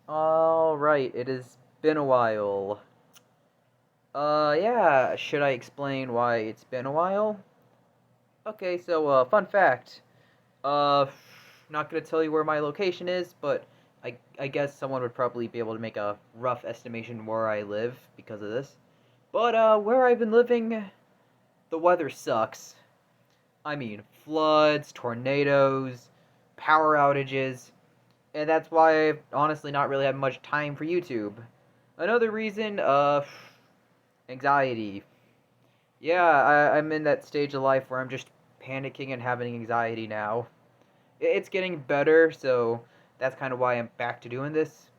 Alright, it has been a while. Yeah, should I explain why it's been a while? Okay, so, fun fact. Uh, Not gonna tell you where my location is, but I guess someone would probably be able to make a rough estimation where I live because of this. But, where I've been living, the weather sucks. I mean, floods, tornadoes, power outages, and that's why I've honestly not really had much time for YouTube. Another reason, anxiety. Yeah, I'm in that stage of life where I'm just panicking and having anxiety now. It's getting better, so that's kind of why I'm back to doing this.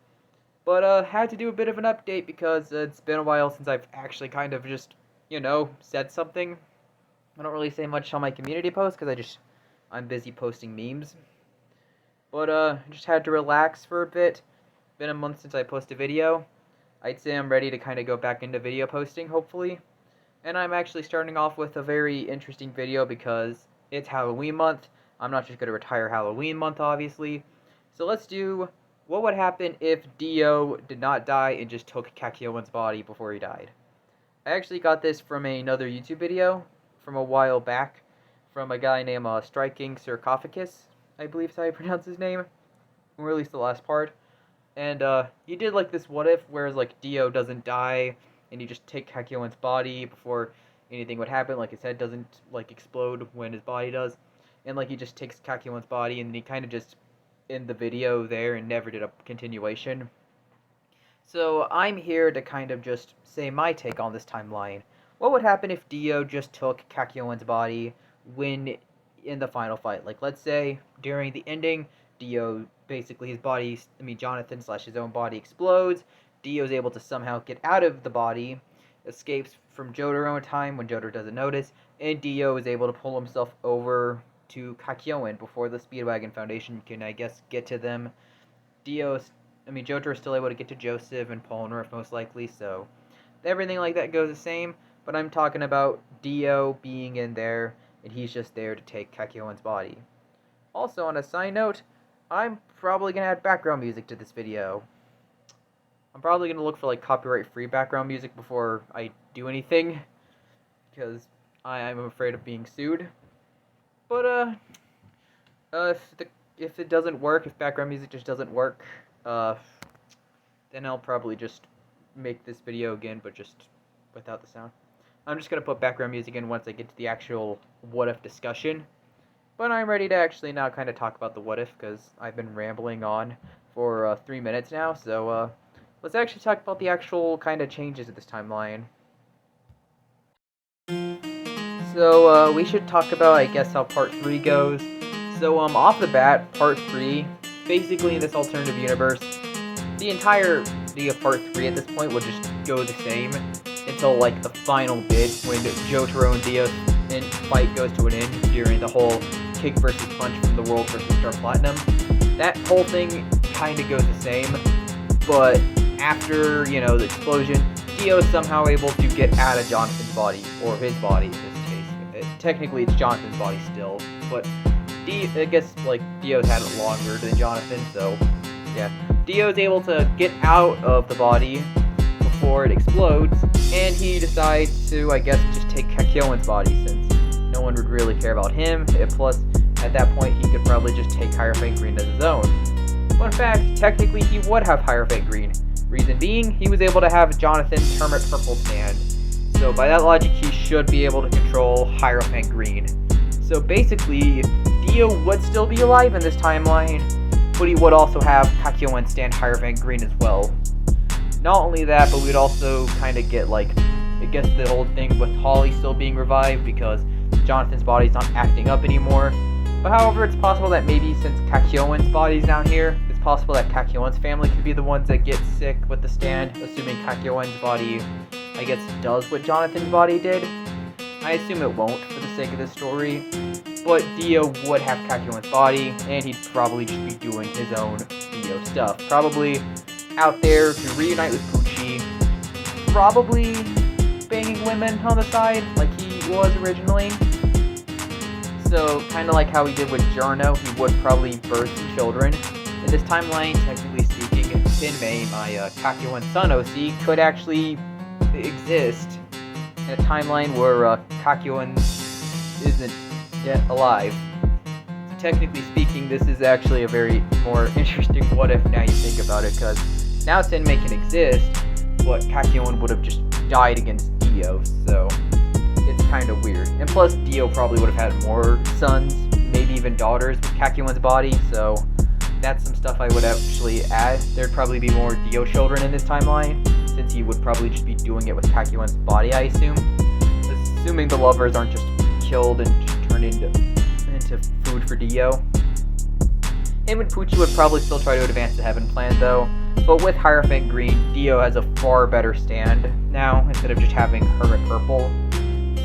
But, had to do a bit of an update because it's been a while since I've actually kind of just, said something. I don't really say much on my community posts because I'm busy posting memes. But, just had to relax for a bit. Been a month since I posted a video. I'd say I'm ready to kind of go back into video posting, hopefully. And I'm actually starting off with a very interesting video because it's Halloween month. I'm not just going to retire Halloween month, obviously. So let's do what would happen if Dio did not die and just took Kakyoin's body before he died. I actually got this from another YouTube video from a while back from a guy named Striking Sarcophagus, I believe is how you pronounce his name, or at least the last part. And he did like this what if, whereas like Dio doesn't die, and you just take Kakyoin's body before anything would happen. Like his head doesn't like explode when his body does, and like he just takes Kakyoin's body, and then he kind of just in the video there and never did a continuation. So I'm here to kind of just say my take on this timeline. What would happen if Dio just took Kakyoin's body when in the final fight? Like, let's say during the ending, Dio basically his body, Jonathan slash his own body explodes. Dio's able to somehow get out of the body, escapes from Jotaro in time when Jotaro doesn't notice, and Dio is able to pull himself over to Kakyoin before the Speedwagon Foundation can, I guess, get to them. Jotaro is still able to get to Joseph and Polnareff most likely, so everything like that goes the same. But I'm talking about Dio being in there, and he's just there to take Kakyoin's body. Also, on a side note, I'm probably going to add background music to this video. I'm probably going to look for like copyright-free background music before I do anything, because I'm afraid of being sued. But, if it doesn't work, if background music just doesn't work, then I'll probably just make this video again, but just without the sound. I'm just going to put background music in once I get to the actual what-if discussion. But I'm ready to actually now kind of talk about the what-if, because I've been rambling on for 3 minutes now, so let's actually talk about the actual kind of changes of this timeline. So, we should talk about, I guess, how Part 3 goes. So, off the bat, Part 3, basically in this alternative universe, the entirety of Part 3 at this point will just go the same until, like, the final bit when Jotaro and Dio's fight goes to an end during the whole kick versus punch from the World versus Star Platinum. That whole thing kind of goes the same, but after, the explosion, Dio is somehow able to get out of Jonathan's body, or his body in this case. Technically, it's Jonathan's body still, but I guess, like, Dio's had it longer than Jonathan, so, yeah. Dio's able to get out of the body before it explodes, and he decides to, I guess, just take Kakyoin's body, since no one would really care about him, plus, at that point, he could probably just take Hierophant Green as his own. Fun fact, technically, he would have Hierophant Green. Reason being, he was able to have Jonathan's Hermit Purple stand. So by that logic, he should be able to control Hierophant Green. So basically, Dio would still be alive in this timeline, but he would also have Kakyoin stand Hierophant Green as well. Not only that, but we'd also kind of get, like, I guess the whole thing with Holly still being revived because Jonathan's body's not acting up anymore. But however, it's possible that maybe since Kakyoin's body's down here, it's possible that Kakyoin's family could be the ones that get sick with the stand, assuming Kakyoin's body, I guess, does what Jonathan's body did. I assume it won't for the sake of this story, but Dio would have Kakyoin's body, and he'd probably just be doing his own Dio stuff. Probably out there to reunite with Pucci, probably banging women on the side, like he was originally. So, kind of like how he did with Giorno, he would probably birth some children. In this timeline, technically speaking, Pinmei, my Kakyoin Sun OC, could actually exist in a timeline where Kakyoin isn't yet alive. So technically speaking, this is actually a very more interesting what if now you think about it, because now Pinmei can exist, but Kakyoin would have just died against Dio, so it's kind of weird. And plus, Dio probably would have had more sons, maybe even daughters with Kakyoin's body, so that's some stuff I would actually add. There'd probably be more Dio children in this timeline, since he would probably just be doing it with Kakyoin's body, I assume. Assuming the lovers aren't just killed and just turned into food for Dio. Him and Pucci would probably still try to advance the Heaven Plan, though. But with Hierophant Green, Dio has a far better stand now, instead of just having Hermit Purple.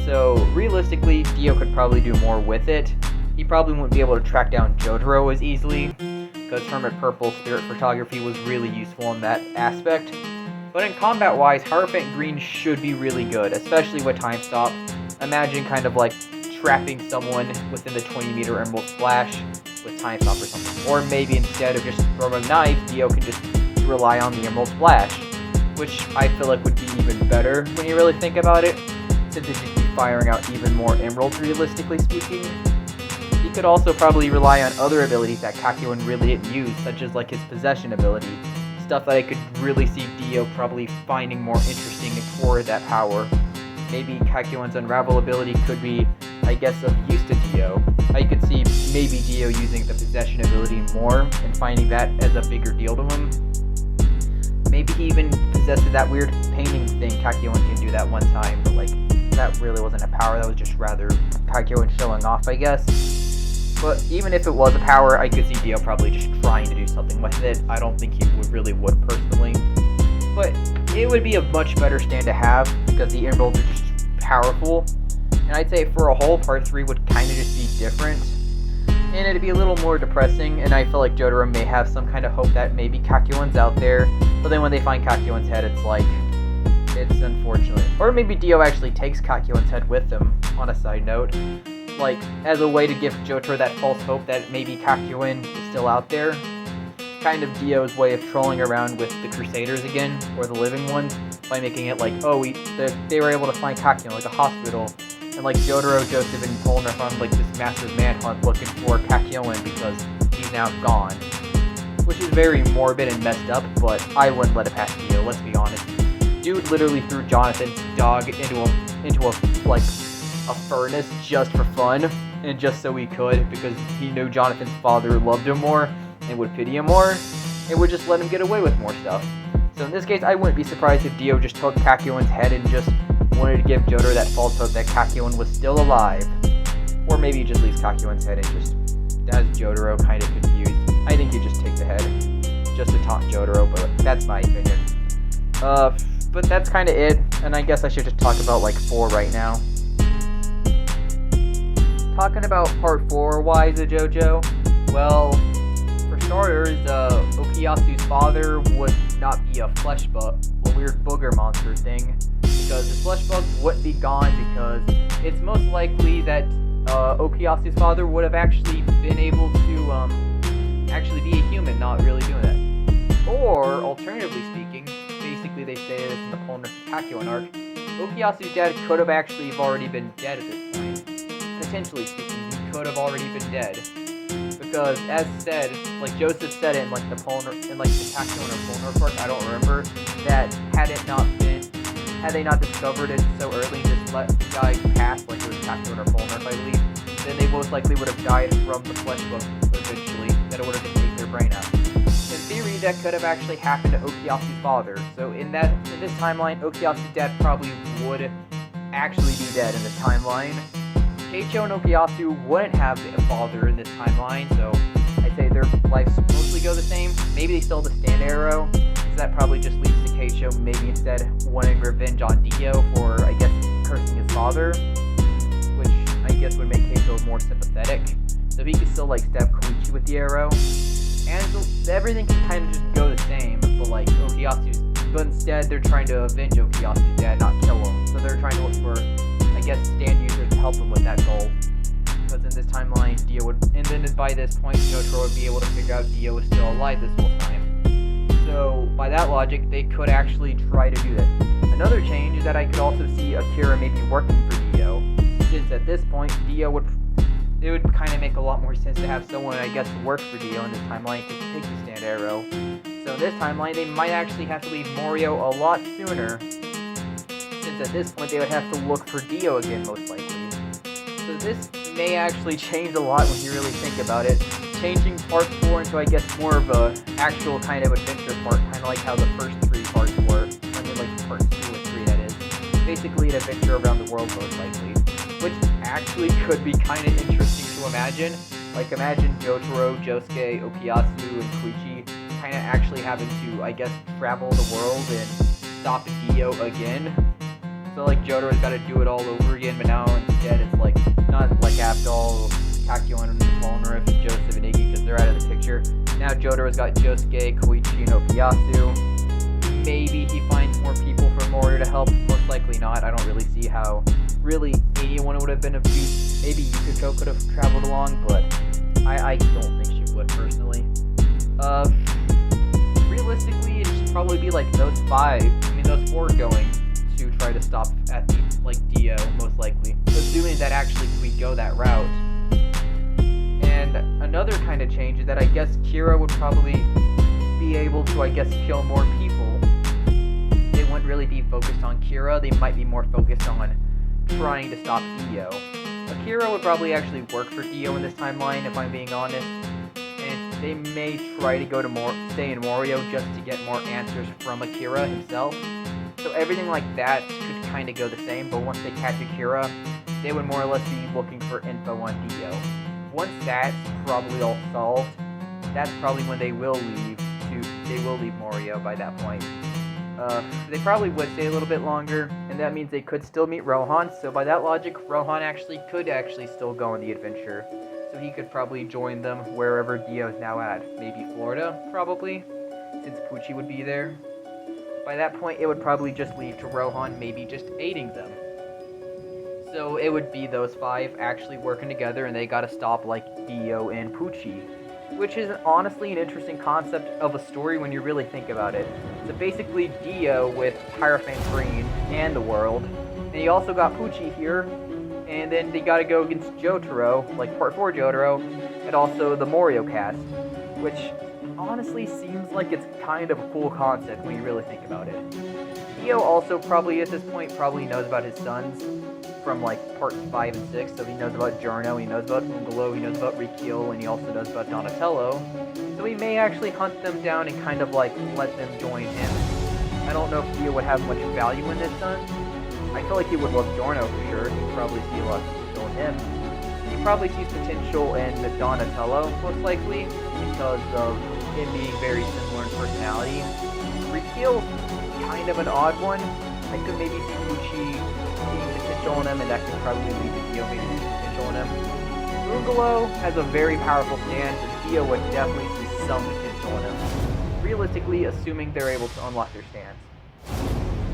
So, realistically, Dio could probably do more with it. He probably wouldn't be able to track down Jotaro as easily, because Hermit Purple Spirit Photography was really useful in that aspect. But in combat-wise, Hierophant Green should be really good, especially with Time Stop. Imagine kind of like trapping someone within the 20-meter Emerald Splash with Time Stop or something. Or maybe instead of just throwing a knife, Dio can just rely on the Emerald Splash, which I feel like would be even better when you really think about it, since it'd just be firing out even more emeralds, realistically speaking. He could also probably rely on other abilities that Kakyoin really didn't use, such as like his possession ability, stuff that I could really see Dio probably finding more interesting for that power. Maybe Kakyoin's Unravel ability could be, I guess, of use to Dio. I could see maybe Dio using the possession ability more and finding that as a bigger deal to him. Maybe he even possesses that weird painting thing Kakyoin can do that one time, but like, that really wasn't a power, that was just rather Kakyoin showing off, I guess. But even if it was a power, I could see Dio probably just trying to do something with it. I don't think he would personally. But it would be a much better stand to have, because the emeralds are just powerful. And I'd say for a whole, Part 3 would kind of just be different. And it'd be a little more depressing, and I feel like Jotaro may have some kind of hope that maybe Kakyoin's out there. But then when they find Kakyoin's head, it's like, it's unfortunate. Or maybe Dio actually takes Kakyoin's head with him, on a side note. Like, as a way to give Jotaro that false hope that maybe Kakyoin is still out there. Kind of Dio's way of trolling around with the Crusaders again, or the living ones, by making it like, oh, they were able to find Kakyoin, like a hospital. And like Jotaro, Joseph, and Polnareff on like this massive manhunt looking for Kakyoin because he's now gone. Which is very morbid and messed up, but I wouldn't let it pass Dio, let's be honest. Dude literally threw Jonathan's dog into a furnace just for fun, and just so he could, because he knew Jonathan's father loved him more, and would pity him more, and would just let him get away with more stuff. So in this case, I wouldn't be surprised if Dio just took Kakyoin's head and just wanted to give Jotaro that false hope that Kakyoin was still alive. Or maybe he just leaves Kakyoin's head and just has Jotaro kind of confused. I think he'd just take the head, just to taunt Jotaro, but that's my opinion. But that's kind of it, and I guess I should just talk about like 4 right now. Talking about Part 4, why is a JoJo? Well, for starters, Okuyasu's father would not be a flesh bug, a weird booger monster thing, because his flesh bugs wouldn't be gone, because it's most likely that Okuyasu's father would have actually been able to actually be a human, not really doing that. Or, alternatively speaking, basically they say this in the Polnareff Kakyoin arc, Okuyasu's dad could have actually already been dead at this point. Potentially speaking, he could have already been dead. Because, as said, like Joseph said it in like the Kakyoin or Polnareff arc, I don't remember, that had they not discovered it so early and just let the guy pass, like it was Kakyoin or Polnareff, I believe, then they most likely would have died from the flesh bug eventually, that it would have just taken their brain out. In theory, that could have actually happened to Okuyasu's father, so in this timeline, Okuyasu's dad probably would actually be dead in this timeline. Keicho and Okuyasu wouldn't have a father in this timeline, so I'd say their lives mostly go the same. Maybe they still have the stand arrow, so that probably just leads to Keicho maybe instead wanting revenge on Dio for, I guess, cursing his father, which I guess would make Keicho more sympathetic. So he could still like stab Koichi with the arrow, and everything can kind of just go the same, but like but instead they're trying to avenge Okuyasu's dad, not kill him. So they're trying to look for, I guess, stand users to help him with that goal. Because in this timeline, Dio would, and then by this point, Jotaro would be able to figure out Dio was still alive this whole time. So by that logic, they could actually try to do that. Another change is that I could also see Akira maybe working for Dio, since at this point, it would kind of make a lot more sense to have someone, I guess, work for Dio in this timeline to take the stand arrow. So in this timeline, they might actually have to leave Morio a lot sooner, since at this point they would have to look for Dio again, most likely. So this may actually change a lot when you really think about it, changing part 4 into, I guess, more of a actual kind of adventure part, kind of like how the first 3 parts were. I mean, like parts 2 and 3, that is. Basically an adventure around the world, most likely. Which actually could be kind of interesting to imagine. Like, imagine Jotaro, Josuke, Okuyasu, and Koichi kind of actually having to, I guess, travel the world and stop Dio again. So, like, Jotaro's got to do it all over again, but now instead it's, like, not like Abdul, Kakyoin, and Polnareff, and Joseph, and Iggy, because they're out of the picture. Now Jotaro's got Josuke, Koichi, and Okuyasu. Maybe he finds more people for Morio to help. Most likely not. I don't really see how really anyone would have been of use. Maybe Yukiko could have traveled along, but I don't think she would, personally. Realistically, it should probably be like those 4 going to try to stop at the, like, Dio, most likely. Assuming that actually we go that route. And another kind of change is that I guess Kira would probably be able to, I guess, kill more people. They wouldn't really be focused on Kira, they might be more focused on trying to stop Dio. Akira would probably actually work for Dio in this timeline, if I'm being honest. And they may try to go to stay in Morio just to get more answers from Akira himself. So everything like that could kind of go the same, but once they catch Akira, they would more or less be looking for info on Dio. Once that's probably all solved, that's probably when they will leave Morio by that point. They probably would stay a little bit longer, and that means they could still meet Rohan, so by that logic, Rohan could still go on the adventure. So he could probably join them wherever Dio's now at. Maybe Florida, probably, since Pucci would be there. By that point, it would probably just leave to Rohan maybe just aiding them. So it would be those 5 actually working together, and they gotta stop, like, Dio and Pucci. Which is honestly an interesting concept of a story when you really think about it. So basically Dio with Hierophant Green and the world, and you also got Pucci here, and then they gotta go against Jotaro, like part 4 Jotaro, and also the Morio cast, which honestly seems like it's kind of a cool concept when you really think about it. Dio also probably at this point knows about his sons from like parts 5 and 6, so he knows about Giorno, he knows about Ungolo, he knows about Rikil, and he also knows about Donatello. So he may actually hunt them down and kind of like let them join him. I don't know if Dio would have much value in his son. I feel like he would love Giorno for sure. He'd probably see a lot of potential in him. He probably sees potential in Donatello, most likely, because of him being very similar in personality. Rikil's kind of an odd one. I could maybe see Pucci seeing potential in him, and that could probably lead to Dio maybe seeing potential in him. Ungolo has a very powerful stance, and Dio would definitely see some potential in him. Realistically, assuming they're able to unlock their stance.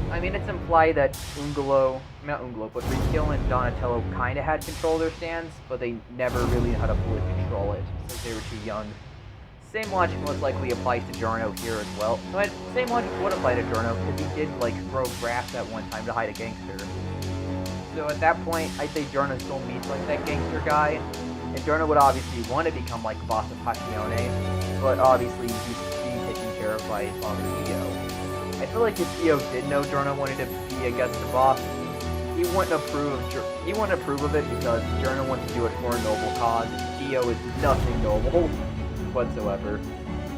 I mean, it's implied that Rikil and Donatello kind of had control of their stands, but they never really knew how to fully control it, since they were too young. Same logic most likely applies to Giorno here as well. No, same logic would apply to Giorno, because he did, like, grow grass at one time to hide a gangster. So at that point, I'd say Giorno still meets, like, that gangster guy, and Giorno would obviously want to become, like, boss of Kakyoin, but obviously he's being taken care of by his father Dio. I feel like if Dio did know Giorno wanted to be, I guess, the boss, he wouldn't approve of it because Giorno wants to do it for a noble cause. Dio is nothing noble whatsoever.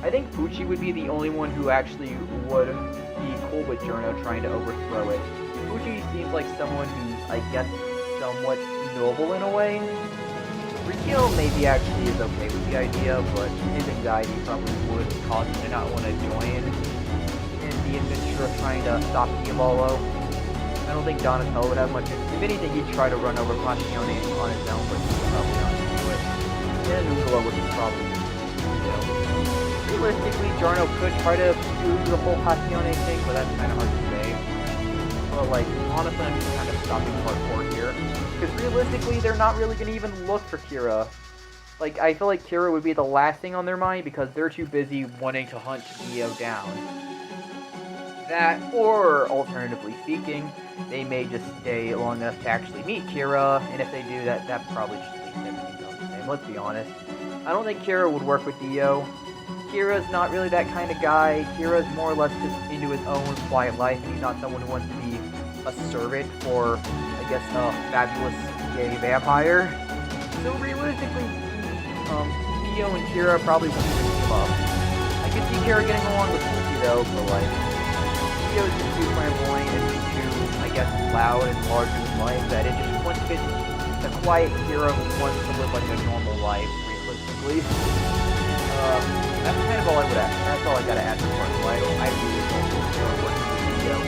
I think Pucci would be the only one who actually would be cool with Giorno trying to overthrow it. Pucci seems like someone who's, I guess, somewhat noble in a way. Rikil maybe actually is okay with the idea, but his anxiety probably would cause him to not want to join the adventure of trying to stop Diavolo. I don't think Donatello would have much. If anything, he'd try to run over Kakyoin on his own, but he'd probably not do it. And Ungolo would probably do. Realistically, Giorno could try to do the whole Kakyoin thing, but that's kind of hard to say. But, like, honestly, I'm just kind of stopping part 4 here. Because realistically, they're not really going to even look for Kira. Like, I feel like Kira would be the last thing on their mind because they're too busy wanting to hunt Dio down. that, or alternatively speaking, they may just stay long enough to actually meet Kira, and if they do that, that probably just leaves everything else the same. Let's be honest. I don't think Kira would work with Dio. Kira's not really that kind of guy. Kira's more or less just into his own quiet life. He's not someone who wants to be a servant for, I guess, a fabulous gay vampire. So realistically, Dio and Kira probably wouldn't even team up. I could see Kira getting along with Suki though, but like, Dio's just too flamboyant and just too, I guess, loud and larger than life that it just wouldn't fit the quiet Kira who wants to live like a normal life, realistically. That's kind of all I would ask. That's all I gotta ask for. I really don't think Kira works for Dio.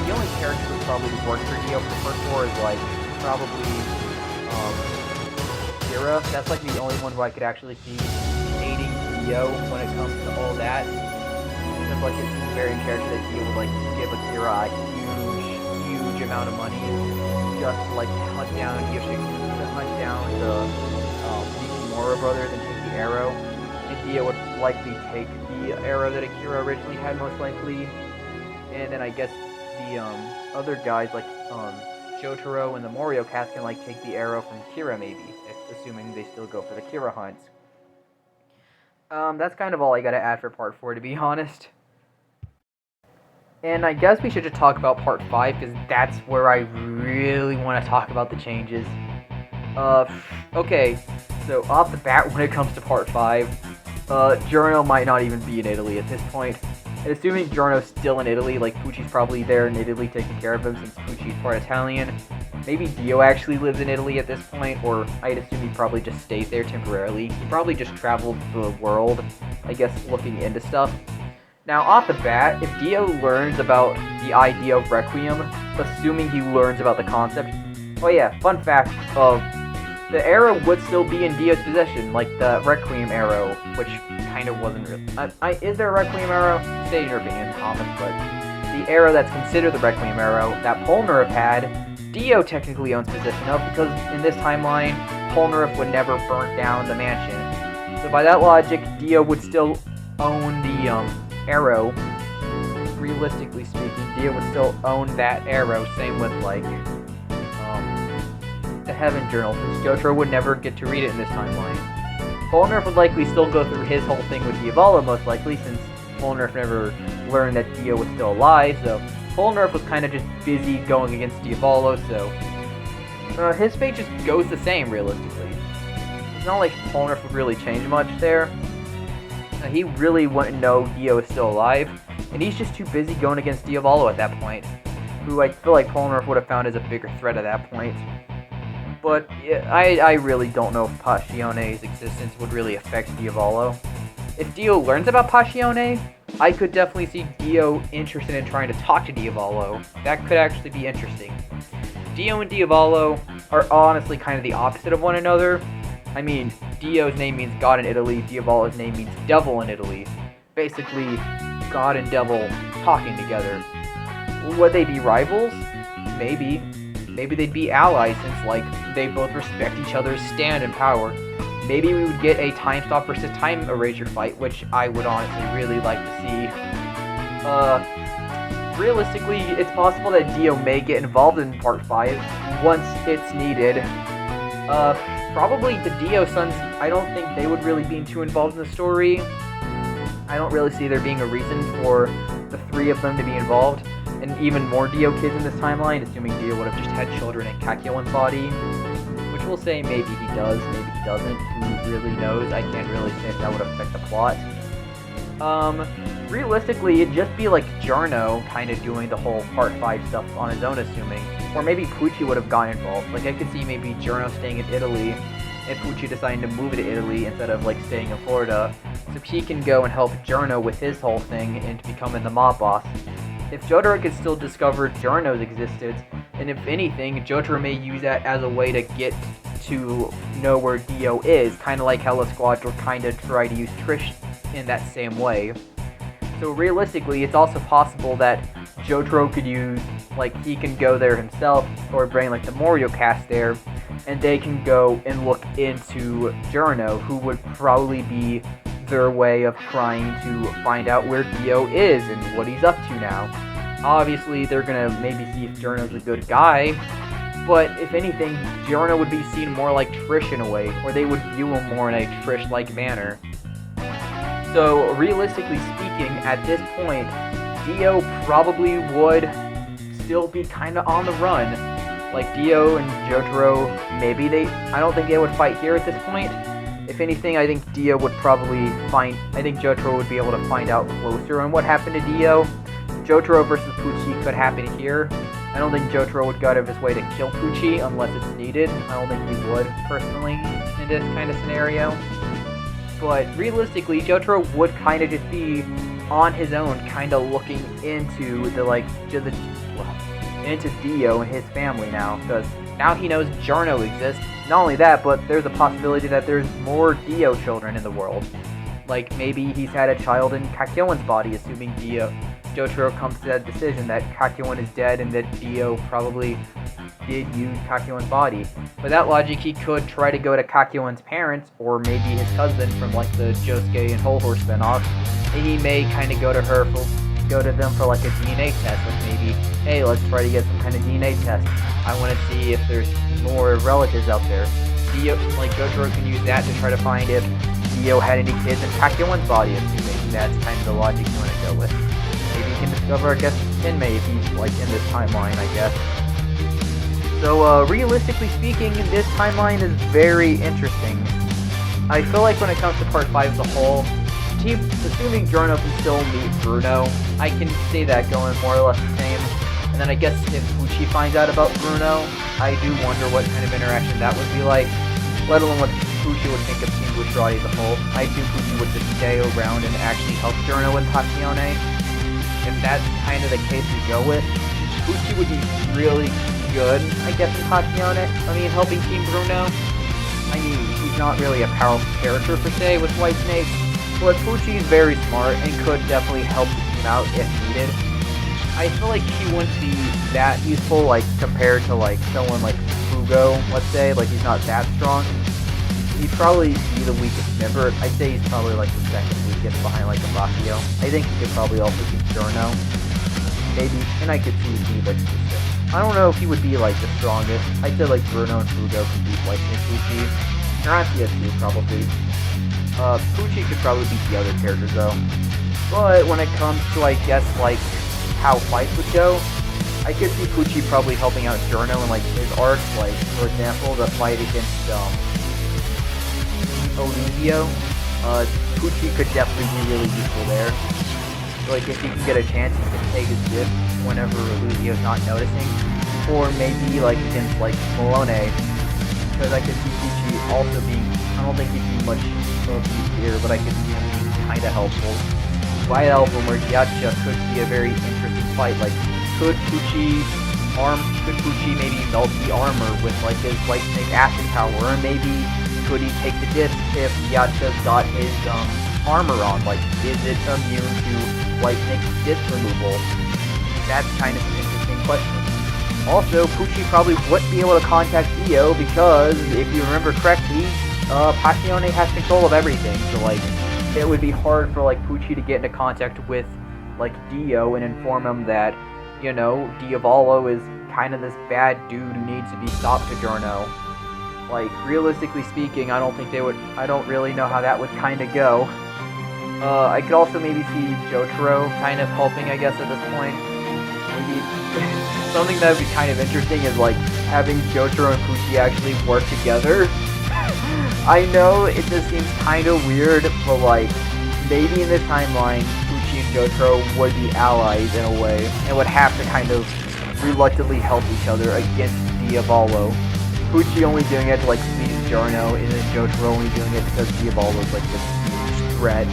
The only character who probably works for Dio for the first four is like, probably, Kira. That's like the only one who I could actually see hating Dio when it comes to all that. Because like it's a very character that Dio would like give Akira a huge amount of money just to like hunt down the Yukimura brothers and take the arrow. And Dio would likely take the arrow that Akira originally had, most likely. And then I guess the other guys like Jotaro and the Morio cast can like take the arrow from Kira, maybe, assuming they still go for the Kira hunts. That's kind of all I gotta add for part 4, to be honest. And I guess we should just talk about part 5, because that's where I really want to talk about the changes. Okay, so off the bat, when it comes to part 5, Giorno might not even be in Italy at this point. And assuming Giorno's still in Italy, like Pucci's probably there in Italy taking care of him since Pucci's part Italian. Maybe Dio actually lives in Italy at this point, or I'd assume he probably just stays there temporarily. He probably just traveled the world, I guess, looking into stuff. Now, off the bat, if Dio learns about the idea of Requiem, assuming he learns about the concept... Oh yeah, fun fact, the arrow would still be in Dio's possession, like the Requiem arrow, which kind of wasn't real. Is there a Requiem arrow? State your opinion in the comments, but the arrow that's considered the Requiem arrow, that Polnareff had, Dio technically owns possession of, because in this timeline, Polnareff would never burn down the mansion. So by that logic, Dio would still own the arrow. Realistically speaking, Dio would still own that arrow, same with like the Heaven Journal, since Jotaro would never get to read it in this timeline. Polnareff would likely still go through his whole thing with Diavolo, most likely, since Polnareff never learned that Dio was still alive, so Polnareff was kind of just busy going against Diavolo, so his fate just goes the same, realistically. It's not like Polnareff would really change much there. He really wouldn't know Dio is still alive, and he's just too busy going against Diavolo at that point, who I feel like Polnareff would have found as a bigger threat at that point. But yeah, I really don't know if Passione's existence would really affect Diavolo. If Dio learns about Passione, I could definitely see Dio interested in trying to talk to Diavolo. That could actually be interesting. Dio and Diavolo are honestly kind of the opposite of one another. I mean, Dio's name means God in Italy, Diavolo's name means devil in Italy. Basically, God and devil talking together. Would they be rivals? Maybe. Maybe they'd be allies since, like, they both respect each other's stand and power. Maybe we would get a time stop versus time eraser fight, which I would honestly really like to see. Realistically, it's possible that Dio may get involved in part 5 once it's needed. Probably the Dio sons, I don't think they would really be too involved in the story. I don't really see there being a reason for the 3 of them to be involved. And even more Dio kids in this timeline, assuming Dio would have just had children in Kakyoin's body. Which we'll say maybe he does, maybe he doesn't. Who really knows? I can't really say if that would affect the plot. Realistically, it'd just be like Giorno kind of doing the whole part 5 stuff on his own, assuming. Or maybe Pucci would have gotten involved. Like, I could see maybe Giorno staying in Italy and Pucci deciding to move to Italy instead of, like, staying in Florida. So he can go and help Giorno with his whole thing and becoming the mob boss. If Jotaro could still discover Giorno's existence, and if anything, Jotaro may use that as a way to get to know where Dio is, kind of like how La Squadra kind of tried to use Trish in that same way. So realistically, it's also possible that Jotaro could use, like, he can go there himself, or bring, like, the Morio cast there, and they can go and look into Giorno, who would probably be their way of trying to find out where Dio is and what he's up to now. Obviously, they're gonna maybe see if Giorno's a good guy, but if anything, Giorno would be seen more like Trish in a way, or they would view him more in a Trish-like manner. So, realistically speaking, at this point, Dio probably would still be kind of on the run. Like, Dio and Jotaro, I don't think they would fight here at this point. If anything, I think Dio would probably I think Jotaro would be able to find out closer on what happened to Dio. Jotaro versus Pucci could happen here. I don't think Jotaro would go out of his way to kill Pucci unless it's needed. I don't think he would, personally, in this kind of scenario. But realistically, Jotaro would kind of just be on his own, kind of looking into into Dio and his family now, because now he knows Giorno exists. Not only that, but there's a possibility that there's more Dio children in the world. Like, maybe he's had a child in Kakyoin's body, assuming Jotaro comes to that decision that Kakyoin is dead and that Dio probably did use Kakyoin's body. With that logic, he could try to go to Kakyoin's parents, or maybe his cousin from like the Josuke and Whole Horse spinoff, and he may kind of go to them for like a DNA test, like maybe, hey, let's try to get some kind of DNA test. I want to see if there's more relatives out there. Jotaro can use that to try to find if Dio had any kids in Kakyoin's body, assuming that's kind of the logic you want to go with. Maybe you can discover, I guess, Kinmei if he's like in this timeline, I guess. So, realistically speaking, this timeline is very interesting. I feel like when it comes to Part 5 as a whole, assuming Giorno can still meet Bruno, I can see that going more or less the same. And then I guess if Pucci finds out about Bruno, I do wonder what kind of interaction that would be like, let alone what Pucci would think of Team Bushirati as a whole. I assume Pucci would just stay around and actually help Giorno and Kakyoin. If that's kind of the case we go with, Pucci would be really good, I guess, in Kakyoin. Helping Team Bruno. He's not really a powerful character per se with White Snake, but Pucci is very smart and could definitely help the team out if needed. I feel like he wouldn't be that useful, like, compared to, like, someone like Fugo, let's say. Like, he's not that strong. He'd probably be the weakest member. I'd say he's probably, like, the second weakest behind, like, a Bakio. I think he could probably also beat Giorno. Maybe. And I could see he like I don't know if he would be, like, the strongest. I'd say, like, Bruno and Fugo can beat, like, Pucci. Narantia too, probably. Pucci could probably beat the other characters, though. But when it comes to, I guess, like, how fights would go, I could see Pucci probably helping out Giorno in, like, his arc. Like, for example, the fight against, Olivio. Pucci could definitely be really useful there. So, like, if he can get a chance, he can take his dip whenever Olivio's not noticing. Or maybe, like, against, like, Malone. Because I could see Pucci also being, I don't think he'd be much of use here, but I could see him being kind of helpful. White Album or Yacha could be a very interesting fight. Like, could Pucci maybe melt the armor with, like, his White Snake acid power? Or maybe could he take the disc if Yacha's got his armor on? Like, is it immune to White Snake's disc removal? That's kind of an interesting question. Also, Pucci probably wouldn't be able to contact Dio because, if you remember correctly, Kakyoin has control of everything. So, like, it would be hard for, like, Pucci to get into contact with, like, Dio and inform him that, you know, Diavolo is kind of this bad dude who needs to be stopped to Giorno. Like, realistically speaking, I don't really know how that would kind of go. I could also maybe see Jotaro kind of helping, I guess, at this point. Maybe something that would be kind of interesting is, like, having Jotaro and Pucci actually work together. I know it just seems kind of weird, but, like, maybe in this timeline, Pucci and Jotaro would be allies in a way, and would have to kind of reluctantly help each other against Diavolo. Pucci only doing it to, like, please Giorno, and then Jotaro only doing it because Diavolo's, like, this huge threat.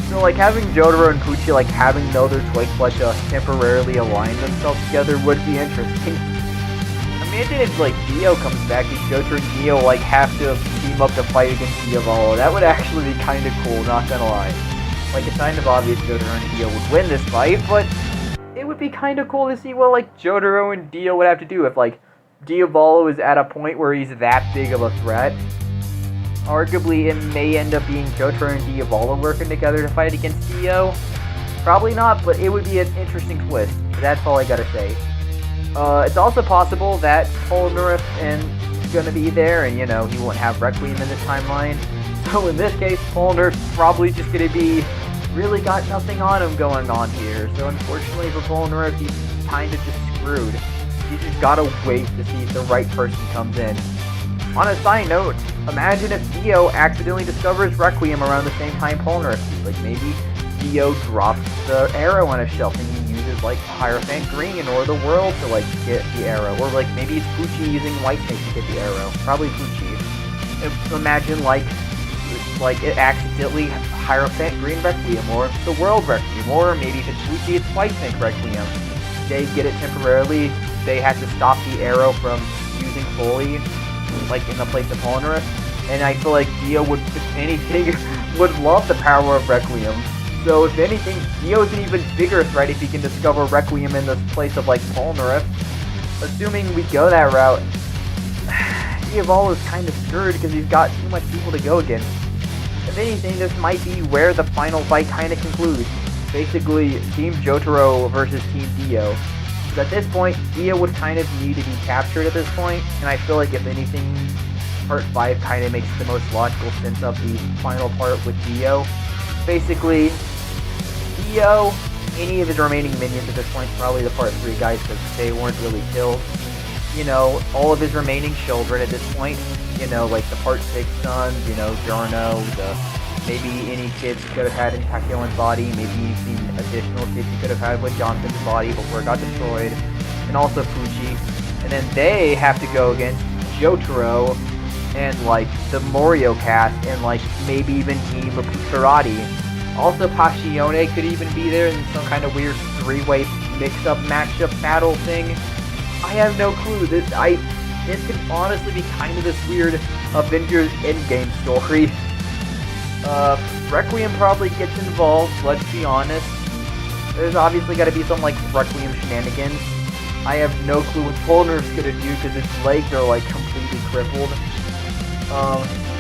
So, like, having Jotaro and Pucci, like, having the other Twig Fletcher temporarily align themselves together would be interesting. Imagine if, like, Dio comes back and Jotaro and Dio, like, have to team up to fight against Diavolo. That would actually be kind of cool, not gonna lie. Like, it's kind of obvious Jotaro and Dio would win this fight, but it would be kind of cool to see what, like, Jotaro and Dio would have to do if, like, Diavolo is at a point where he's that big of a threat. Arguably, it may end up being Jotaro and Diavolo working together to fight against Dio. Probably not, but it would be an interesting twist. That's all I gotta say. It's also possible that Polnareff is gonna be there, and he won't have Requiem in this timeline. So in this case, Polnareff's probably just gonna be really got nothing on him going on here. So unfortunately for Polnareff, he's kind of just screwed. You just gotta wait to see if the right person comes in. On a side note, imagine if Dio accidentally discovers Requiem around the same time Polnareff. Like maybe Dio drops the arrow on a shelf and he uses like Hierophant Green in Or the World to like get the arrow. Or like maybe it's Pucci using Whitesnake to get the arrow. Probably Pucci. Imagine like it accidentally Hierophant Green Requiem or the World Requiem, or maybe if it's Pucci it's Whitesnake Requiem. They get it temporarily, they have to stop the arrow from using fully, like in the place of Polnareff, and I feel like Dio would, if anything, would love the power of Requiem. So if anything, Dio's an even bigger threat if he can discover Requiem in the place of like Polnareff. Assuming we go that route, Diavolo's kind of screwed because he's got too much people to go against. If anything, this might be where the final fight kind of concludes. Basically, Team Jotaro versus Team Dio. Because at this point, Dio would kind of need to be captured at this point, and I feel like if anything, Part 5 kind of makes the most logical sense of the final part with Dio. Basically, Dio, any of his remaining minions at this point, probably the Part 3 guys because they weren't really killed. All of his remaining children at this point, like the Part 6 sons, Giorno, maybe any kids he could have had in Kakyoin's body, maybe the additional kids he could have had with Johnson's body before it got destroyed, and also Pucci. And then they have to go against Jotaro and like the Morio cast and like maybe even Team Karate. Also Passione could even be there in some kind of weird three-way mix-up matchup battle thing. I have no clue. This could honestly be kind of this weird Avengers Endgame story. Requiem probably gets involved, let's be honest. There's obviously got to be some like Requiem shenanigans. I have no clue what Polnareff's gonna do because his legs are like completely crippled.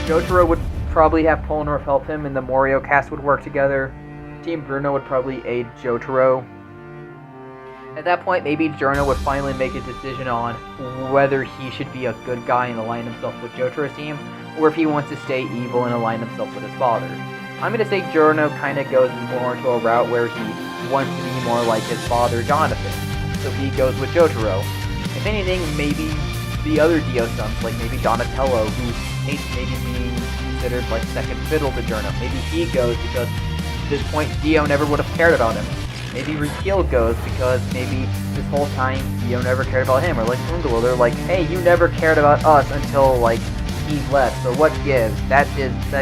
Jotaro would probably have Polnareff help him and the Morio cast would work together. Team Bruno would probably aid Jotaro. At that point, maybe Giorno would finally make a decision on whether he should be a good guy and align himself with Jotaro's team, or if he wants to stay evil and align himself with his father. I'm going to say Giorno kind of goes more into a route where he wants to be more like his father, Jonathan, so he goes with Jotaro. If anything, maybe the other Dio sons, like maybe Donatello, who hates maybe being considered like second fiddle to Giorno, maybe he goes because at this point Dio never would have cared about him. Maybe Rikiel goes because maybe this whole time Dio never cared about him, or like Ungolo, they're like, hey, you never cared about us until like he left, so what gives? That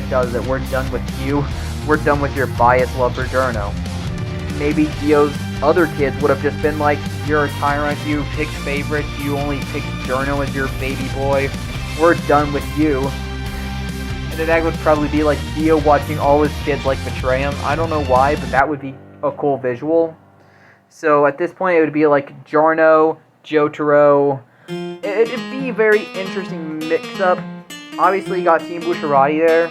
does it. We're done with you. We're done with your biased love for Giorno. Maybe Dio's other kids would have just been like, you're a tyrant, you picked favorites, you only picked Giorno as your baby boy. We're done with you. And then that would probably be like Dio watching all his kids like betray him. I don't know why, but that would be a cool visual. So at this point it would be like Giorno, Jotaro. It'd be a very interesting mix-up. Obviously you got Team Bushirati there.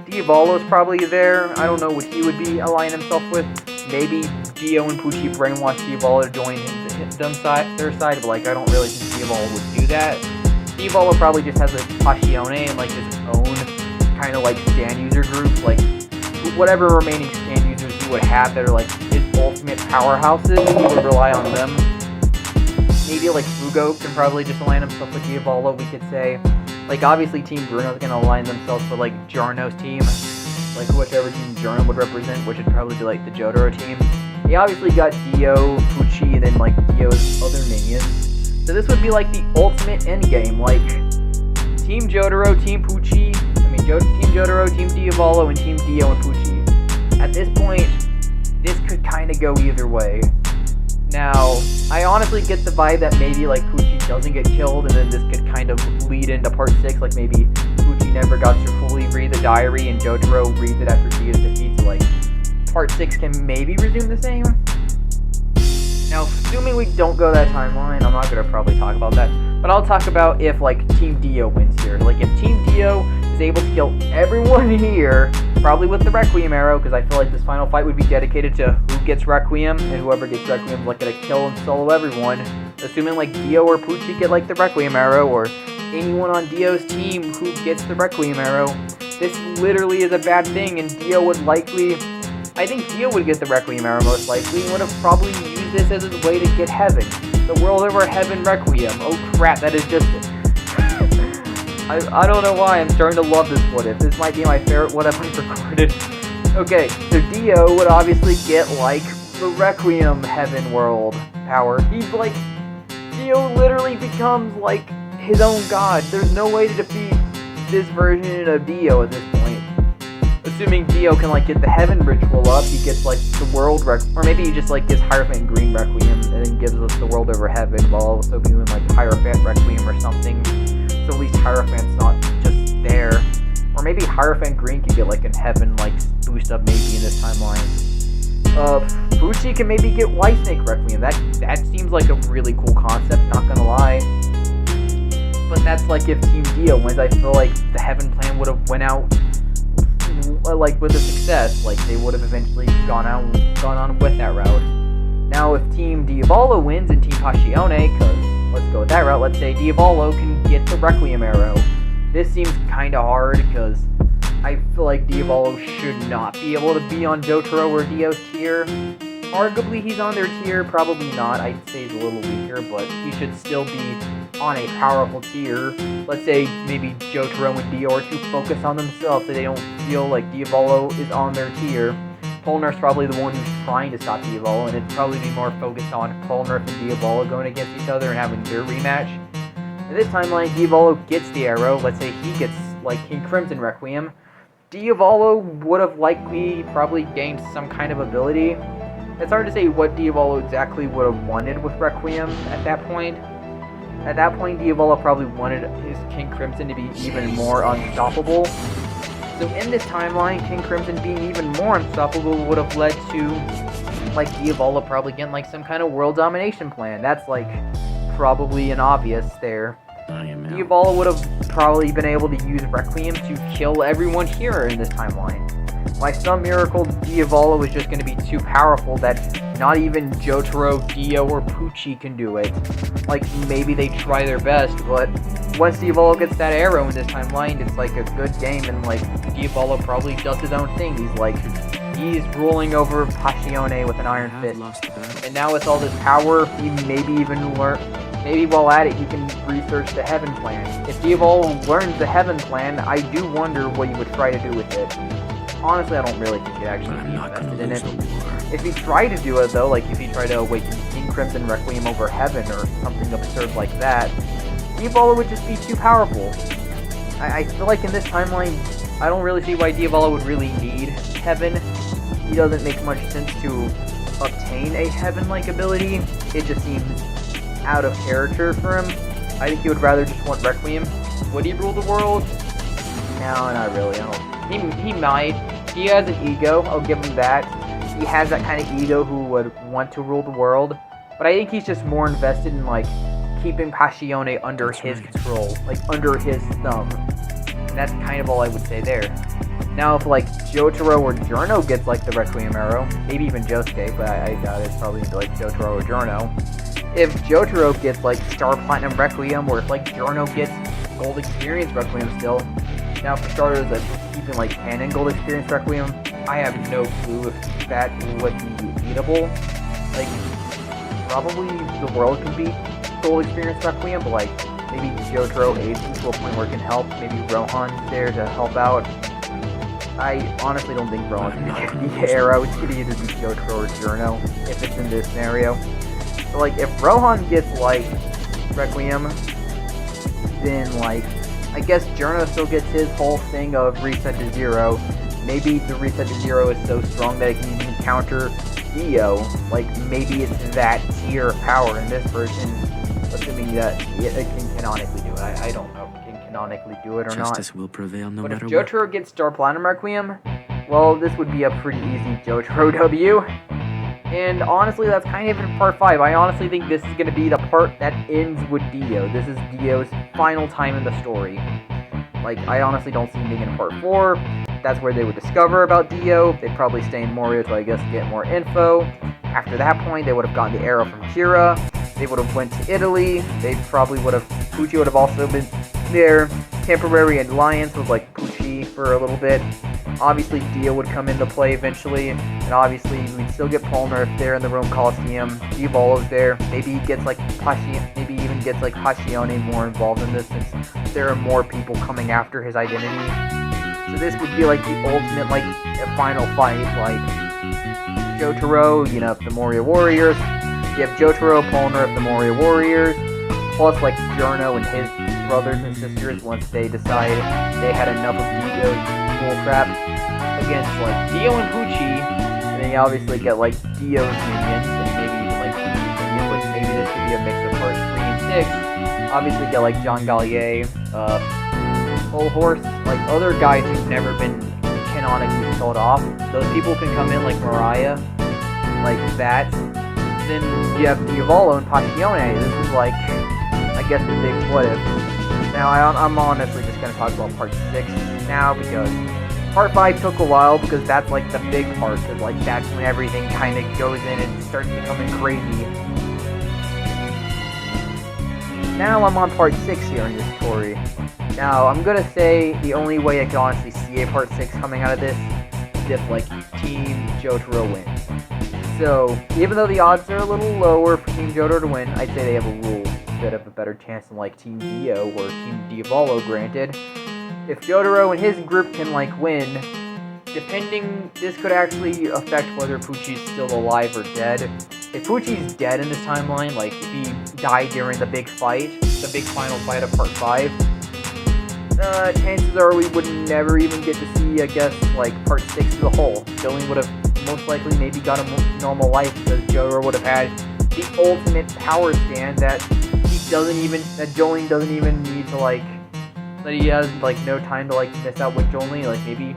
Diavolo's probably there. I don't know what he would be aligning himself with. Maybe Dio and Pucci brainwash Diavolo to join their side, but like I don't really think Diavolo would do that. Diavolo probably just has a Passione and like his own kind of like stand user group, like whatever remaining stand users he would have that are like his ultimate powerhouses, he would rely on them. Maybe like Fugo can probably just align himself with Diavolo, we could say. Like obviously Team Bruno's gonna align themselves with like Giorno's team, like whichever team Giorno would represent, which would probably be like the Jotaro team. He obviously got Dio, Pucci, and then like Dio's other minions. So this would be like the ultimate endgame, like Team Jotaro, Team Pucci, Team Jotaro, Team Diavolo, and Team Dio and Pucci. At this point, this could kind of go either way. Now, I honestly get the vibe that maybe like Pucci doesn't get killed, and then this could kind of lead into Part 6, like maybe Pucci never got to fully read the diary, and Jotaro reads it after Dio's defeat, so like Part 6 can maybe resume the same. Now, assuming we don't go that timeline, I'm not going to probably talk about that, but I'll talk about if like Team Dio wins here. Like if Team Dio is able to kill everyone here, probably with the Requiem arrow, because I feel like this final fight would be dedicated to who gets Requiem, and whoever gets Requiem is like gonna kill and solo everyone. Assuming like Dio or Pucci get like the Requiem arrow, or anyone on Dio's team who gets the Requiem arrow, this literally is a bad thing, and Dio would likely... I think Dio would get the Requiem arrow most likely, and would have probably used this as his way to get Heaven. The World Over Heaven Requiem. Oh crap, that is just... I don't know why, I'm starting to love this what if. This might be my favorite what if I've recorded. Okay, so Dio would obviously get, like, the Requiem Heaven World power. He's like... Dio literally becomes, like, his own god. There's no way to defeat this version of Dio at this point. Assuming Dio can, like, get the Heaven Ritual up, he gets, like, the World Requiem, or maybe he just, like, gives Hierophant Green Requiem, and then gives us the World Over Heaven, while also doing, like, Hierophant Requiem or something. So at least Hierophant's not just there. Or maybe Hierophant Green could get, like, a Heaven, like, boost up maybe in this timeline. Pucci can maybe get White Snake Requiem. That seems like a really cool concept, not gonna lie. But that's, like, if Team Dio wins. I feel like the Heaven plan would have went out, like, with a success. Like, they would have eventually gone on with that route. Now, if Team Diavolo wins and Team Passione, because let's go with that route. Let's say Diavolo can get the Requiem arrow. This seems kind of hard because I feel like Diavolo should not be able to be on Jotaro or Dio's tier. Arguably, he's on their tier. Probably not. I'd say he's a little weaker, but he should still be on a powerful tier. Let's say maybe Jotaro and Dio are too focused on themselves so they don't feel like Diavolo is on their tier. Polnarf's probably the one who's trying to stop Diavolo, and it'd probably be more focused on Polnarf and Diavolo going against each other and having their rematch. In this timeline, Diavolo gets the arrow. Let's say he gets, like, King Crimson Requiem. Diavolo would have likely probably gained some kind of ability. It's hard to say what Diavolo exactly would have wanted with Requiem at that point. At that point, Diavolo probably wanted his King Crimson to be even more unstoppable. So in this timeline, King Crimson being even more unstoppable would have led to, like, Diavolo probably getting, like, some kind of world domination plan. That's, like, probably an obvious there. Diavolo would have probably been able to use Requiem to kill everyone here in this timeline. By some miracle, Diavolo is just going to be too powerful that not even Jotaro, Dio, or Pucci can do it. Like, maybe they try their best, but once Diavolo gets that arrow in this timeline, it's like a good game, and, like, Diavolo probably does his own thing. He's ruling over Passione with an iron fist. And now with all this power, he maybe even maybe while at it, he can research the Heaven plan. If Diavolo learns the Heaven plan, I do wonder what he would try to do with it. Honestly, I don't really think he'd actually be invested in it. If he tried to do it, though, like if he tried to awaken King Crimson Requiem over Heaven or something absurd like that, Diavolo would just be too powerful. I feel like in this timeline, I don't really see why Diavolo would really need Heaven. He doesn't make much sense to obtain a Heaven-like ability. It just seems out of character for him. I think he would rather just want Requiem. Would he rule the world? No, not really. He might. He has an ego, I'll give him that. He has that kind of ego who would want to rule the world. But I think he's just more invested in, like, keeping Passione under his control. Like, under his thumb. And that's kind of all I would say there. Now, if, like, Jotaro or Giorno gets, like, the Requiem arrow, maybe even Josuke, but I doubt it's probably, like, Jotaro or Giorno. If Jotaro gets, like, Star Platinum Requiem, or if, like, Giorno gets Gold Experience Requiem still. Now, for starters, even, like, Canon Gold Experience Requiem, I have no clue if that would be beatable. Like, probably the world can beat Gold Experience Requiem, but, like, maybe Jotaro aids him to a point where it can help. Maybe Rohan's there to help out. I honestly don't think Rohan's gonna get the arrow. It's gonna either be Jotaro or Giorno, if it's in this scenario. So, like, if Rohan gets, like, Requiem, then, like, I guess Giorno still gets his whole thing of Reset to Zero. Maybe the Reset to Zero is so strong that it can even counter Dio. Like, maybe it's that tier of power in this version, assuming that it can canonically do it. I don't know if it can canonically do it or not. Justice will prevail no matter what. But if Jotaro gets Star Platinum Requiem, well, this would be a pretty easy Jotaro W. And honestly, that's kind of in part 5. I honestly think this is going to be the part that ends with Dio. This is Dio's final time in the story. Like, I honestly don't see him being in part 4. That's where they would discover about Dio. They'd probably stay in Moria to, I guess, get more info. After that point, they would have gotten the arrow from Kira. They would have went to Italy. They probably would have... Pucci would have also been their temporary alliance with, like, Pucci for a little bit. Obviously, Dio would come into play eventually, and obviously, we'd still get Polnareff there in the Rome Coliseum. Diavolo's there. Maybe he gets, like, maybe even gets, like, Kakyoin more involved in this, since there are more people coming after his identity. So this would be, like, the ultimate, like, final fight, like, Jotaro, you know, the Moria Warriors. You have Jotaro, Polnareff, the Moria Warriors, plus, like, Giorno and his brothers and sisters once they decide they had enough of Dio's bullcrap against, like, Dio and Pucci. And then you obviously get, like, Dio's minions, and maybe even, like, Pucci's minions. Like, maybe this could be a mix of parts 3 and 6. Obviously get, like, John Gallier, Full Horse, like, other guys who've never been canonically killed off. Those people can come in, like Mariah, like that. Then you have Diavolo and Kakyoin. This is, like, I guess the big what if. Now, I'm honestly just going to talk about part 6 now, because part 5 took a while, because that's, like, the big part, because, like, that's when everything kind of goes in and starts becoming crazy. Now I'm on part 6 here in this story. Now, I'm going to say the only way I can honestly see a part 6 coming out of this is if, like, Team Jotaro wins. So, even though the odds are a little lower for Team Jotaro to win, I'd say they have a bit of a better chance than, like, Team Dio or Team Diavolo, granted. If Jotaro and his group can, like, win, this could actually affect whether Pucci's still alive or dead. If Pucci's dead in this timeline, like, if he died during the big fight, the big final fight of part 5, chances are we would never even get to see, I guess, like, part 6 as a whole. Jolene would have most likely maybe got a normal life, because Jotaro would have had the ultimate power stand that Jolene doesn't even need to, like, that he has, like, no time to, like, miss out with Jolene. Like, maybe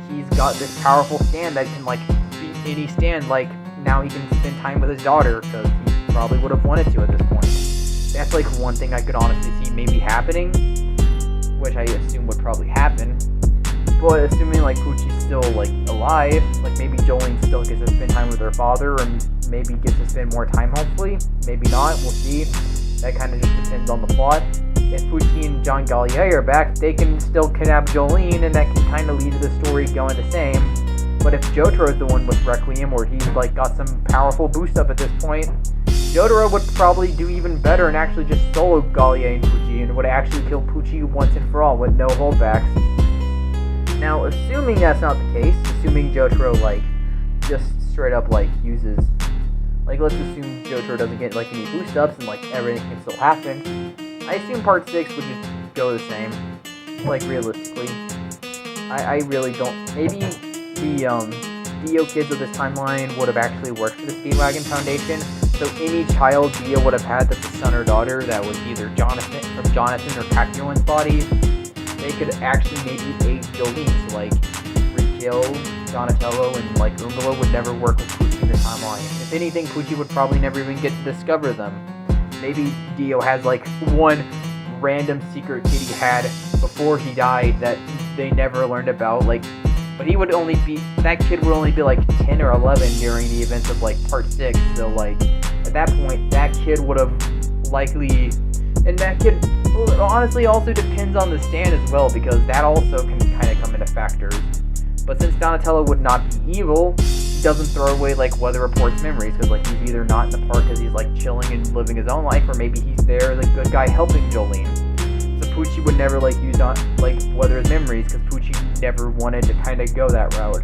he's got this powerful stand that can, like, beat any stand. Like, now he can spend time with his daughter, because he probably would have wanted to at this point. That's, like, one thing I could honestly see maybe happening, which I assume would probably happen. But assuming, like, Pucci's still, like, alive, like, maybe Jolene still gets to spend time with her father, and maybe gets to spend more time, hopefully. Maybe not, we'll see. That kind of just depends on the plot. If Pucci and John Gallier are back, they can still kidnap Jolene, and that can kind of lead to the story going the same. But if Jotaro's the one with Requiem, where he's, like, got some powerful boost up at this point, Jotaro would probably do even better and actually just solo Gallier and Pucci, and would actually kill Pucci once and for all with no holdbacks. Now, assuming that's not the case, assuming Jotaro, like, just straight up, like, uses, like, let's assume Jotaro doesn't get, like, any boost ups and, like, everything can still happen, I assume part 6 would just go the same, like, realistically. I really don't, maybe the Dio kids of this timeline would have actually worked for the Speedwagon Foundation, so any child Dio would have had that's a son or daughter that was either Jonathan or Kakyoin's body, they could actually maybe aid Jolene. So, like, Rikyo, Donatello, and, like, Umbrella would never work with Pucci in the timeline. If anything, Pucci would probably never even get to discover them. Maybe Dio has, like, one random secret kid he had before he died that they never learned about, like, but that kid would only be, like, 10 or 11 during the events of, like, part 6, so, like, at that point, that kid would have likely, and that kid, well, it honestly also depends on the stand as well, because that also can kind of come into factors. But since Donatello would not be evil, he doesn't throw away, like, Weather Report's memories, because, like, he's either not in the park because he's, like, chilling and living his own life, or maybe he's there as a good guy helping Jolene. So Pucci would never, like, use, like, Weather's memories, because Pucci never wanted to kind of go that route.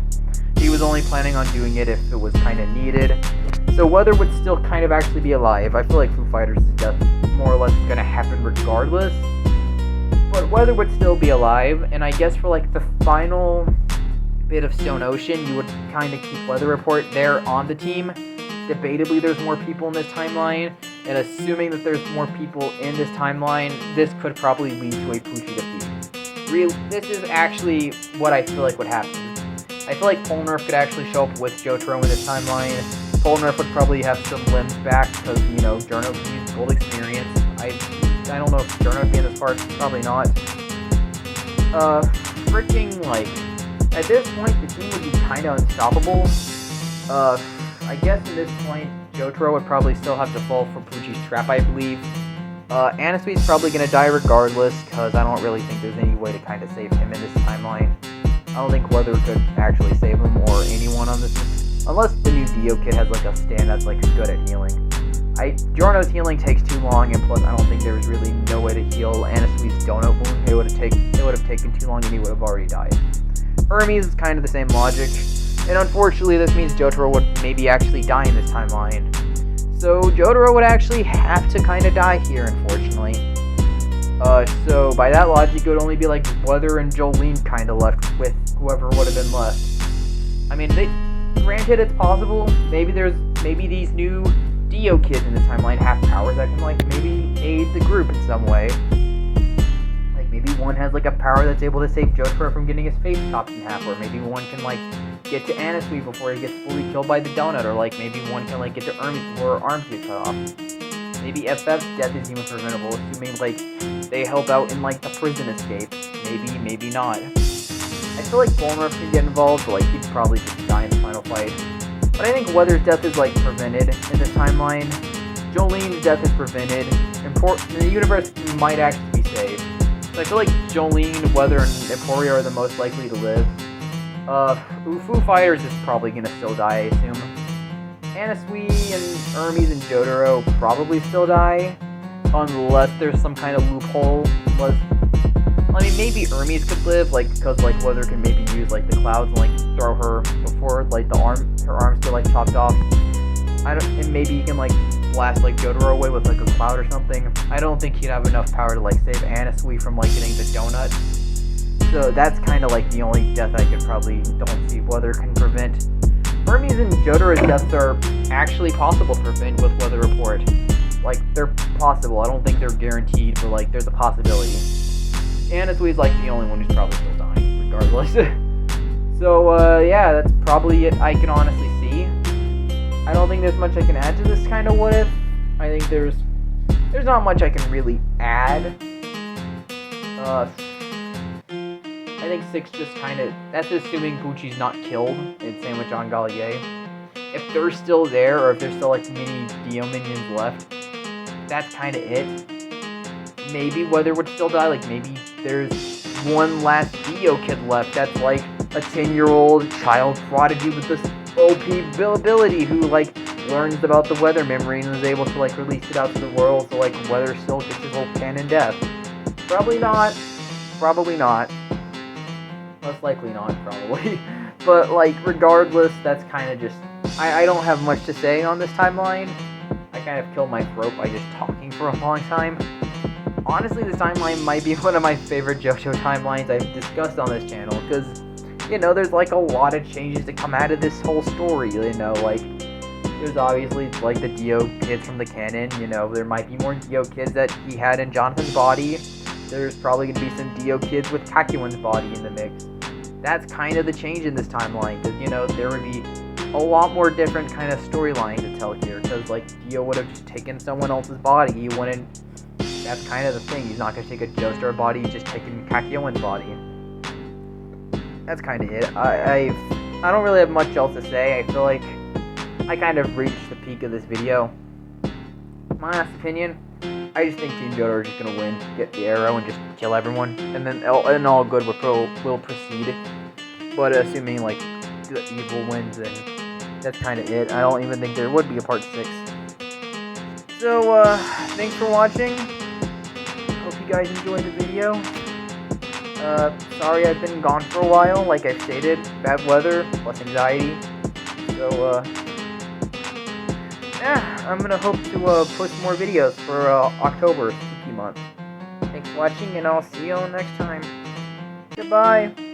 He was only planning on doing it if it was kind of needed. So Weather would still kind of actually be alive. I feel like Foo Fighters' death more or less is going to happen regardless. But Weather would still be alive, and I guess for, like, the final bit of Stone Ocean, you would kind of keep Weather Report there on the team. Debatably, there's more people in this timeline, and assuming that there's more people in this timeline, this could probably lead to a Pucci defeat. This is actually what I feel like would happen. I feel like Polnareff could actually show up with Jotaro in this timeline. Polnareff would probably have some limbs back, because, you know, Jarno can use gold experience. I don't know if Jarno would be in this part, probably not. Freaking, like, At this point, the team would be kind of unstoppable. I guess at this point, Jotaro would probably still have to fall for Pucci's trap, I believe. Anasui's probably going to die regardless, because I don't really think there's any way to kind of save him in this timeline. I don't think Weather could actually save him, or anyone on this, unless the new Dio kid has like a stand that's like good at healing. Giorno's healing takes too long, and plus I don't think there's really no way to heal Anasui's donut wound. It would have taken too long, and he would have already died. Hermes is kind of the same logic, and unfortunately this means Jotaro would maybe actually die in this timeline. So Jotaro would actually have to kind of die here, unfortunately. So by that logic, it would only be like Weather and Jolene kind of left with whoever would have been left. I mean, granted it's possible. Maybe these new Dio kids in this timeline have powers that can like maybe aid the group in some way. Like maybe one has like a power that's able to save Jotaro from getting his face chopped in half, or maybe one can like get to Anasui before he gets fully killed by the donut, or like maybe one can like get to Hermes before her arms get cut off. Maybe FF's death is even preventable, assuming like they help out in like the prison escape. Maybe not. I feel like Bulmer can get involved, but like he'd probably just die in the final fight. But I think Weather's death is like prevented in this timeline. Jolene's death is prevented. The universe might actually be saved. So I feel like Jolene, Weather, and Emporia are the most likely to live. Foo Fighters is probably gonna still die, I assume. Anasui and Hermes and Jotaro probably still die, unless there's some kind of loophole. I mean, maybe Hermes could live, like, because like Weather can maybe use like the clouds and like throw her before like her arms get like chopped off. And maybe he can like blast like Jotaro away with like a cloud or something. I don't think he'd have enough power to like save Anasui from like getting the donut. So that's kind of like the only death I could probably don't see Weather can prevent. Hermes and Jotaro's deaths are actually possible to prevent with Weather Report. Like, they're possible. I don't think they're guaranteed, but like, there's a possibility. Anasui's like the only one who's probably still dying, regardless. So, yeah, that's probably it I can honestly see. I don't think there's much I can add to this kind of what if. I think there's not much I can really add. I think 6 just kind of, that's assuming Pucci's not killed in Sandwich on Gallier. If they're still there, or if there's still like mini Dio minions left, that's kind of it. Maybe Weather would still die, like maybe there's one last Dio kid left that's like a 10-year-old child prodigy with this OP ability who like learns about the Weather memory and is able to like release it out to the world, so like Weather still gets his whole canon death. Probably not. Most likely not, probably. But, like, regardless, that's kind of just... I don't have much to say on this timeline. I kind of killed my throat by just talking for a long time. Honestly, this timeline might be one of my favorite JoJo timelines I've discussed on this channel, because, you know, there's, like, a lot of changes that come out of this whole story, you know, like... There's obviously, like, the Dio kids from the canon, you know, there might be more Dio kids that he had in Jonathan's body. There's probably going to be some Dio kids with Kakyoin's body in the mix. That's kind of the change in this timeline, because, you know, there would be a lot more different kind of storylines to tell here, because, like, Dio would have just taken someone else's body. He wouldn't... That's kind of the thing. He's not going to take a Joestar body, he's just taking Kakyoin's body. That's kind of it. I don't really have much else to say. I feel like I kind of reached the peak of this video. My honest opinion, I just think Team Jotaro is just going to win, get the arrow, and just kill everyone, and then all good will proceed. But assuming, like, the evil wins, then that's kind of it. I don't even think there would be a part 6. So, thanks for watching. Hope you guys enjoyed the video. Sorry I've been gone for a while, like I've stated. Bad weather, plus anxiety. So, yeah, I'm gonna hope to post more videos for October, Spooky Month. Thanks for watching, and I'll see you all next time. Goodbye!